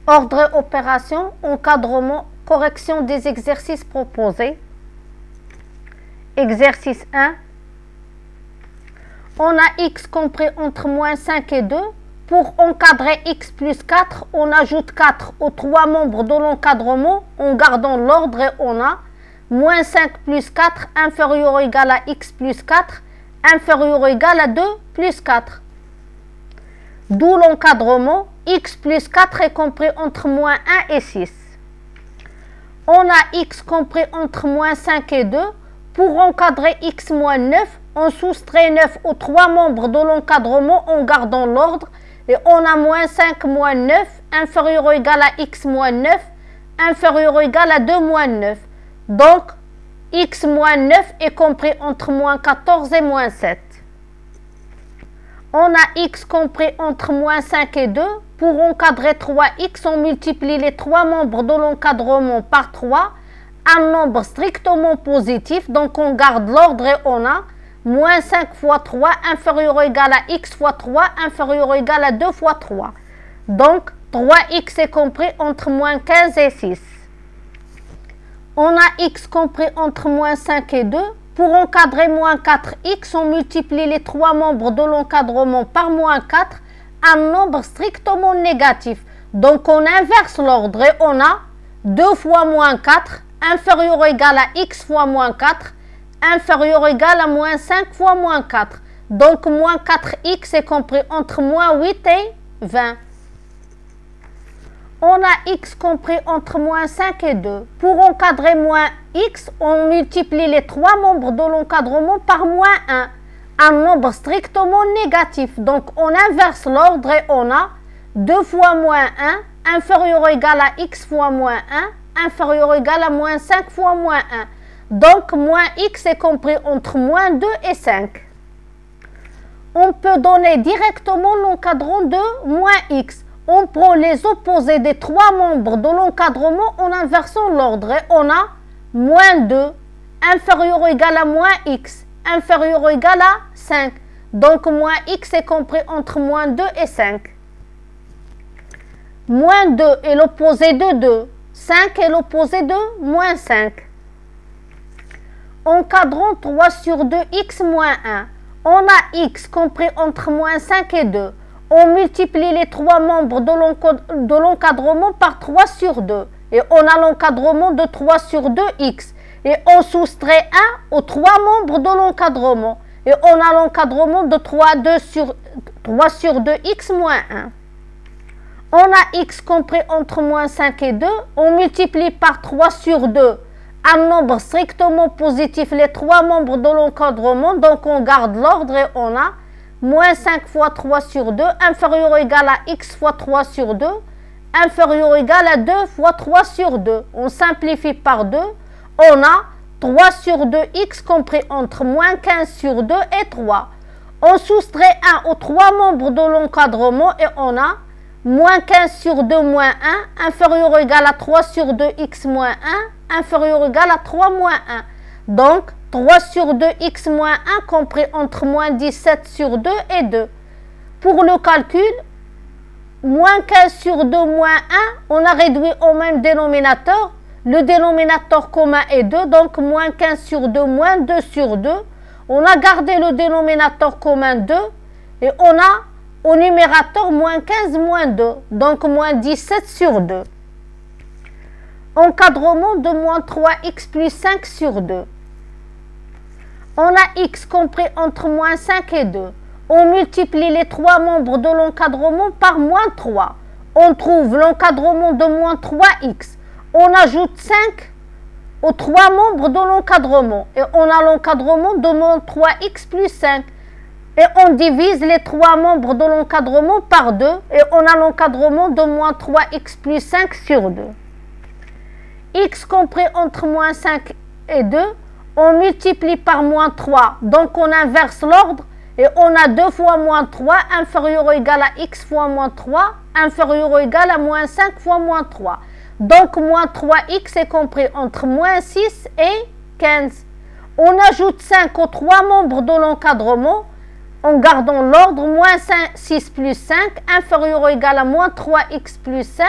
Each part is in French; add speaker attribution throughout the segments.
Speaker 1: Ordre et opération, encadrement, correction des exercices proposés. Exercice 1. On a x compris entre moins 5 et 2. Pour encadrer x plus 4, on ajoute 4 aux 3 membres de l'encadrement en gardant l'ordre et on a moins 5 plus 4 inférieur ou égal à x plus 4 inférieur ou égal à 2 plus 4. D'où l'encadrement, x plus 4 est compris entre moins 1 et 6. On a x compris entre moins 5 et 2. Pour encadrer x moins 9, on soustrait 9 aux 3 membres de l'encadrement en gardant l'ordre. Et on a moins 5 moins 9 inférieur ou égal à x moins 9 inférieur ou égal à 2 moins 9. Donc, x moins 9 est compris entre moins 14 et moins 7. On a x compris entre moins 5 et 2. Pour encadrer 3x, on multiplie les 3 membres de l'encadrement par 3. Un nombre strictement positif, donc on garde l'ordre et on a moins 5 fois 3 inférieur ou égal à x fois 3 inférieur ou égal à 2 fois 3. Donc, 3x est compris entre moins 15 et 6. On a x compris entre moins 5 et 2. Pour encadrer moins 4x, on multiplie les 3 membres de l'encadrement par moins 4, un nombre strictement négatif. Donc, on inverse l'ordre et on a 2 fois moins 4 inférieur ou égal à x fois moins 4 inférieur ou égal à moins 5 fois moins 4. Donc, moins 4x est compris entre moins 8 et 20. On a x compris entre moins 5 et 2. Pour encadrer moins x, on multiplie les 3 membres de l'encadrement par moins 1. Un nombre strictement négatif. Donc, on inverse l'ordre et on a 2 fois moins 1 inférieur ou égal à x fois moins 1 inférieur ou égal à moins 5 fois moins 1. Donc, moins x est compris entre moins 2 et 5. On peut donner directement l'encadrant de moins x. On prend les opposés des 3 membres de l'encadrement en inversant l'ordre. Et on a moins 2 inférieur ou égal à moins x inférieur ou égal à 5. Donc, moins x est compris entre moins 2 et 5. Moins 2 est l'opposé de 2. 5 est l'opposé de moins 5. Encadrant 3 sur 2 x moins 1. On a x compris entre moins 5 et 2. On multiplie les 3 membres de l'encadrement par 3 sur 2. Et on a l'encadrement de 3 sur 2x. Et on soustrait 1 aux 3 membres de l'encadrement. Et on a l'encadrement de 3 sur 2x moins 1. On a x compris entre moins 5 et 2. On multiplie par 3 sur 2. Un nombre strictement positif, les 3 membres de l'encadrement. Donc on garde l'ordre et on a moins 5 fois 3 sur 2 inférieur ou égal à x fois 3 sur 2 inférieur ou égal à 2 fois 3 sur 2. On simplifie par 2. On a 3 sur 2x compris entre moins 15 sur 2 et 3. On soustrait 1 aux 3 membres de l'encadrement et on a moins 15 sur 2 moins 1 inférieur ou égal à 3 sur 2x moins 1 inférieur ou égal à 3 moins 1. Donc, 3 sur 2x moins 1 compris entre moins 17 sur 2 et 2. Pour le calcul, moins 15 sur 2 moins 1, on a réduit au même dénominateur. Le dénominateur commun est 2, donc moins 15 sur 2 moins 2 sur 2. On a gardé le dénominateur commun 2 et on a au numérateur moins 15 moins 2, donc moins 17 sur 2. Encadrement de moins 3x plus 5 sur 2. On a x compris entre moins 5 et 2. On multiplie les 3 membres de l'encadrement par moins 3. On trouve l'encadrement de moins 3x. On ajoute 5 aux 3 membres de l'encadrement. Et on a l'encadrement de moins 3x plus 5. Et on divise les 3 membres de l'encadrement par 2. Et on a l'encadrement de moins 3x plus 5 sur 2. X compris entre moins 5 et 2. On multiplie par moins 3, donc on inverse l'ordre et on a 2 fois moins 3 inférieur ou égal à x fois moins 3 inférieur ou égal à moins 5 fois moins 3. Donc moins 3x est compris entre moins 6 et 15. On ajoute 5 aux 3 membres de l'encadrement en gardant l'ordre moins 6 plus 5 inférieur ou égal à moins 3x plus 5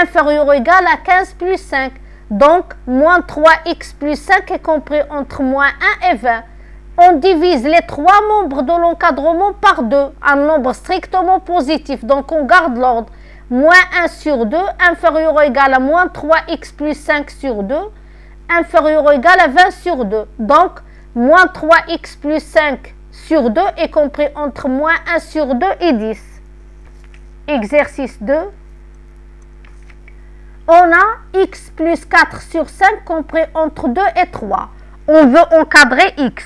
Speaker 1: inférieur ou égal à 15 plus 5. Donc, moins 3x plus 5 est compris entre moins 1 et 20. On divise les trois membres de l'encadrement par 2, un nombre strictement positif. Donc, on garde l'ordre. Moins 1 sur 2, inférieur ou égal à moins 3x plus 5 sur 2, inférieur ou égal à 20 sur 2. Donc, moins 3x plus 5 sur 2 est compris entre moins 1 sur 2 et 10. Exercice 2. On a x plus 4 sur 5 compris entre 2 et 3. On veut encadrer x.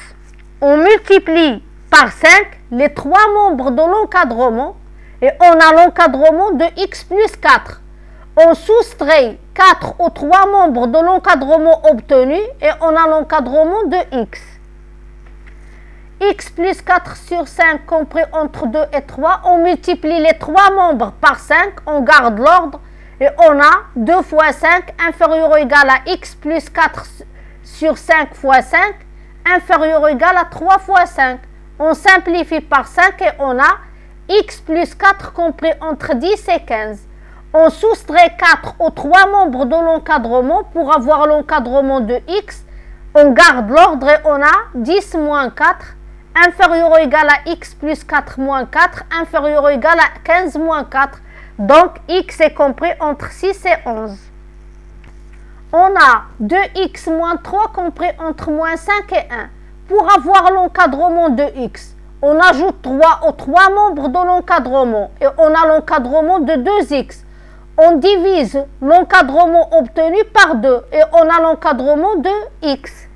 Speaker 1: On multiplie par 5 les trois membres de l'encadrement et on a l'encadrement de x plus 4. On soustrait 4 aux trois membres de l'encadrement obtenu et on a l'encadrement de x. X plus 4 sur 5 compris entre 2 et 3. On multiplie les trois membres par 5. On garde l'ordre et on a 2 fois 5 inférieur ou égal à x plus 4 sur 5 fois 5 inférieur ou égal à 3 fois 5. On simplifie par 5 et on a x plus 4 compris entre 10 et 15. On soustrait 4 aux trois membres de l'encadrement pour avoir l'encadrement de x. On garde l'ordre et on a 10 moins 4 inférieur ou égal à x plus 4 moins 4 inférieur ou égal à 15 moins 4. Donc x est compris entre 6 et 11. On a 2x moins 3 compris entre moins 5 et 1. Pour avoir l'encadrement de x, on ajoute 3 aux trois membres de l'encadrement et on a l'encadrement de 2x. On divise l'encadrement obtenu par 2 et on a l'encadrement de x.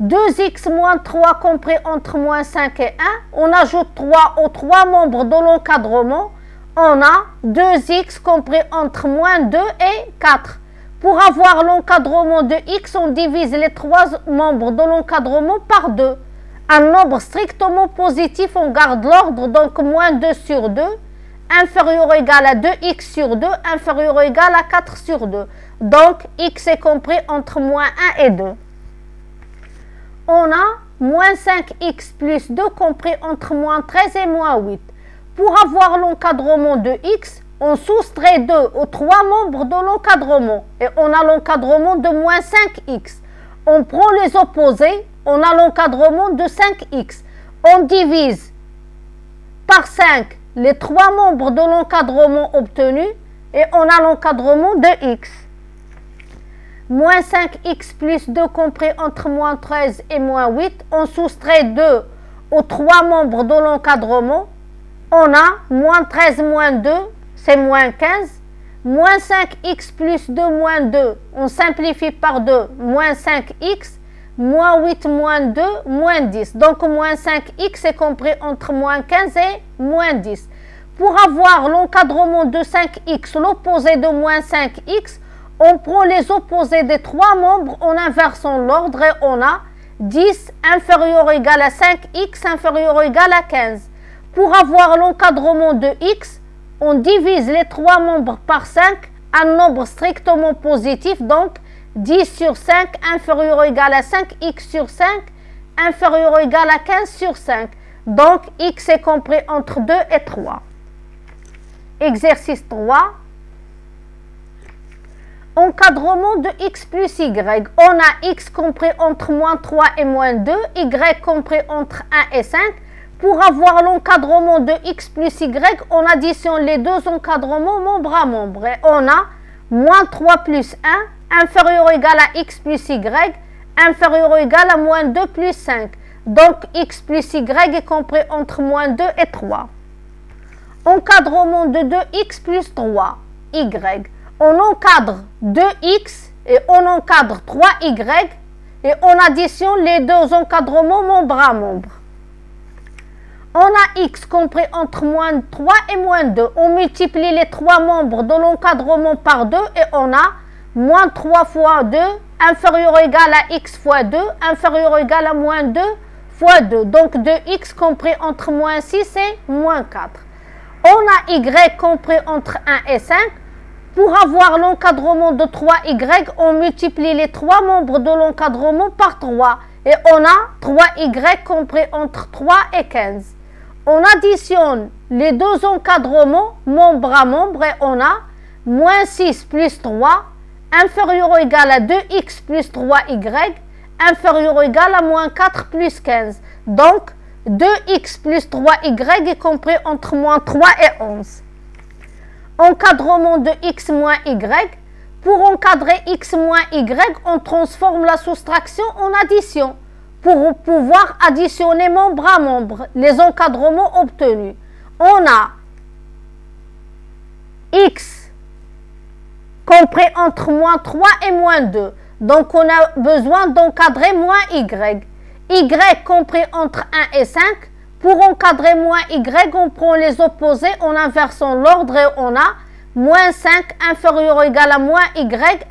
Speaker 1: 2x moins 3 compris entre moins 5 et 1. On ajoute 3 aux trois membres de l'encadrement. On a 2x compris entre moins 2 et 4. Pour avoir l'encadrement de x, on divise les trois membres de l'encadrement par 2. Un nombre strictement positif, on garde l'ordre, donc moins 2 sur 2, inférieur ou égal à 2x sur 2, inférieur ou égal à 4 sur 2. Donc, x est compris entre moins 1 et 2. On a moins 5x plus 2 compris entre moins 13 et moins 8. Pour avoir l'encadrement de x, on soustrait 2 aux trois membres de l'encadrement et on a l'encadrement de moins 5x. On prend les opposés, on a l'encadrement de 5x. On divise par 5 les trois membres de l'encadrement obtenu et on a l'encadrement de x. Moins 5x plus 2 compris entre moins 13 et moins 8. On soustrait 2 aux trois membres de l'encadrement. On a moins 13 moins 2, c'est moins 15. Moins 5x plus 2 moins 2, on simplifie par 2, moins 5x. Moins 8 moins 2, moins 10. Donc, moins 5x est compris entre moins 15 et moins 10. Pour avoir l'encadrement de 5x, l'opposé de moins 5x, on prend les opposés des trois membres en inversant l'ordre et on a 10 inférieur ou égal à 5x inférieur ou égal à 15. Pour avoir l'encadrement de x, on divise les trois membres par 5, un nombre strictement positif, donc 10 sur 5 inférieur ou égal à 5x sur 5 inférieur ou égal à 15 sur 5. Donc, x est compris entre 2 et 3. Exercice 3. Encadrement de x plus y. On a x compris entre moins 3 et moins 2, y compris entre 1 et 5. Pour avoir l'encadrement de x plus y, on additionne les deux encadrements membre à membre. Et on a moins 3 plus 1, inférieur ou égal à x plus y, inférieur ou égal à moins 2 plus 5. Donc, x plus y est compris entre moins 2 et 3. Encadrement de 2x plus 3, y. On encadre 2x et on encadre 3y et on additionne les deux encadrements membre à membre. On a x compris entre moins 3 et moins 2. On multiplie les trois membres de l'encadrement par 2 et on a moins 3 fois 2, inférieur ou égal à x fois 2, inférieur ou égal à moins 2 fois 2. Donc 2x compris entre moins 6 et moins 4. On a y compris entre 1 et 5. Pour avoir l'encadrement de 3y, on multiplie les trois membres de l'encadrement par 3. Et on a 3y compris entre 3 et 15. On additionne les deux encadrements membre à membre et on a moins 6 plus 3, inférieur ou égal à 2x plus 3y, inférieur ou égal à moins 4 plus 15. Donc, 2x plus 3y est compris entre moins 3 et 11. Encadrement de x moins y. Pour encadrer x moins y, on transforme la soustraction en addition pour pouvoir additionner membre à membre les encadrements obtenus. On a x compris entre moins 3 et moins 2. Donc, on a besoin d'encadrer moins y. Y compris entre 1 et 5. Pour encadrer moins y, on prend les opposés en inversant l'ordre et on a moins 5 inférieur ou égal à moins y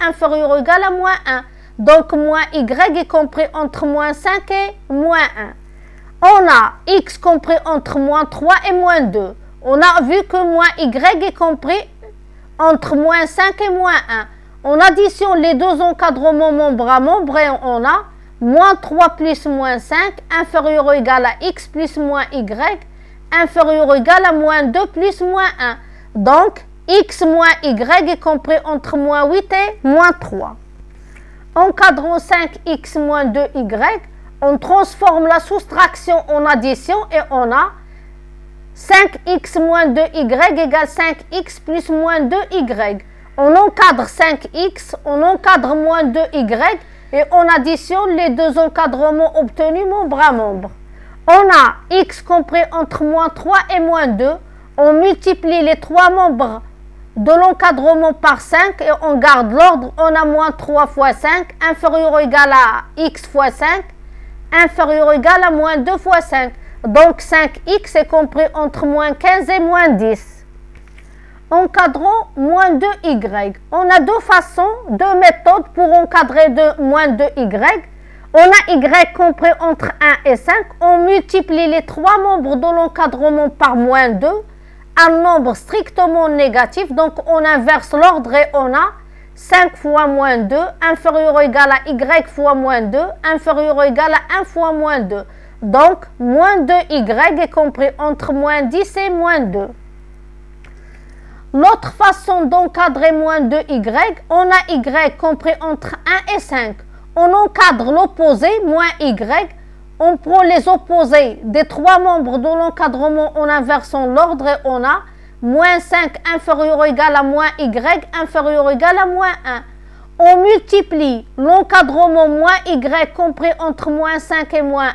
Speaker 1: inférieur ou égal à moins 1. Donc, moins y est compris entre moins 5 et moins 1. On a x compris entre moins 3 et moins 2. On a vu que moins y est compris entre moins 5 et moins 1. On additionne les deux encadrements membre à membre et on a moins 3 plus moins 5 inférieur ou égal à x plus moins y inférieur ou égal à moins 2 plus moins 1. Donc, x moins y est compris entre moins 8 et moins 3. Encadrant 5x moins 2y, on transforme la soustraction en addition et on a 5x moins 2y égale 5x plus moins 2y. On encadre 5x, on encadre moins 2y et on additionne les deux encadrements obtenus membre à membre. On a x compris entre moins 3 et moins 2. On multiplie les trois membres de l'encadrement par 5 et on garde l'ordre. On a moins 3 fois 5 inférieur ou égal à x fois 5 inférieur ou égal à moins 2 fois 5. Donc 5x est compris entre moins 15 et moins 10. Encadrant moins 2y. On a deux façons, deux méthodes pour encadrer moins 2y. On a y compris entre 1 et 5. On multiplie les trois membres de l'encadrement par moins 2. Un nombre strictement négatif. Donc on inverse l'ordre et on a 5 fois moins 2 inférieur ou égal à y fois moins 2 inférieur ou égal à 1 fois moins 2. Donc moins 2y est compris entre moins 10 et moins 2. L'autre façon d'encadrer moins 2y, on a y compris entre 1 et 5. On encadre l'opposé, moins y. On prend les opposés des trois membres de l'encadrement en inversant l'ordre et on a moins 5 inférieur ou égal à moins y inférieur ou égal à moins 1. On multiplie l'encadrement moins y compris entre moins 5 et moins 1.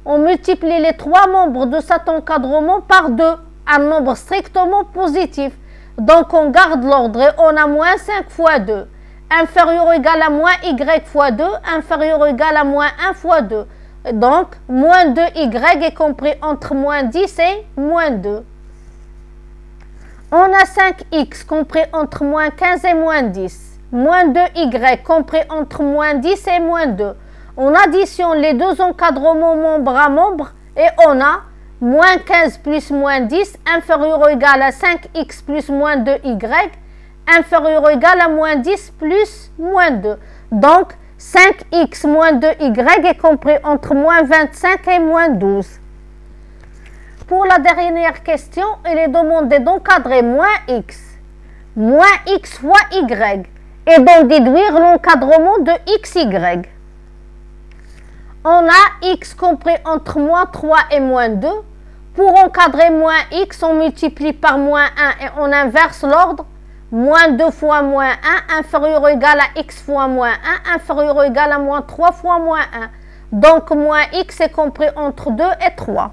Speaker 1: On multiplie les trois membres de cet encadrement par 2, un nombre strictement positif. Donc on garde l'ordre et on a moins 5 fois 2. Inférieur ou égal à moins y fois 2, inférieur ou égal à moins 1 fois 2. Donc, moins 2y est compris entre moins 10 et moins 2. On a 5x compris entre moins 15 et moins 10. Moins 2y compris entre moins 10 et moins 2. On additionne les deux encadrements membre à membre et on a moins 15 plus moins 10 inférieur ou égal à 5x plus moins 2y inférieur ou égal à moins 10 plus moins 2. Donc, 5x moins 2y est compris entre moins 25 et moins 12. Pour la dernière question, il est demandé d'encadrer moins x fois y et d'en déduire l'encadrement de xy. On a x compris entre moins 3 et moins 2. Pour encadrer moins x, on multiplie par moins 1 et on inverse l'ordre. Moins 2 fois moins 1 inférieur ou égal à x fois moins 1 inférieur ou égal à moins 3 fois moins 1. Donc moins x est compris entre 2 et 3.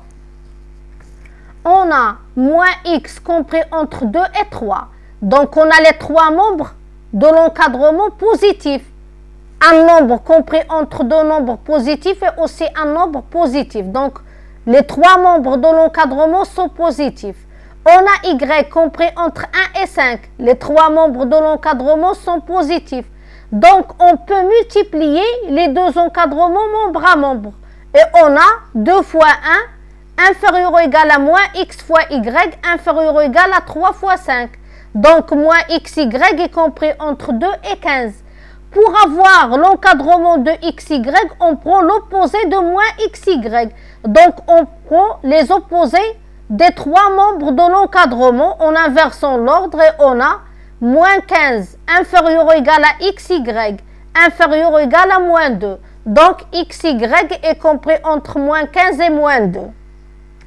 Speaker 1: On a moins x compris entre 2 et 3. Donc on a les trois membres de l'encadrement positif. Un nombre compris entre deux nombres positifs et aussi un nombre positif. Donc les trois membres de l'encadrement sont positifs. On a y compris entre 1 et 5. Les trois membres de l'encadrement sont positifs. Donc, on peut multiplier les deux encadrements membre à membre. Et on a 2 fois 1 inférieur ou égal à moins x fois y inférieur ou égal à 3 fois 5. Donc, moins xy est compris entre 2 et 15. Pour avoir l'encadrement de xy, on prend l'opposé de moins xy. Donc, on prend les opposés des trois membres de l'encadrement en inversant l'ordre et on a moins 15 inférieur ou égal à xy inférieur ou égal à moins 2. Donc xy est compris entre moins 15 et moins 2.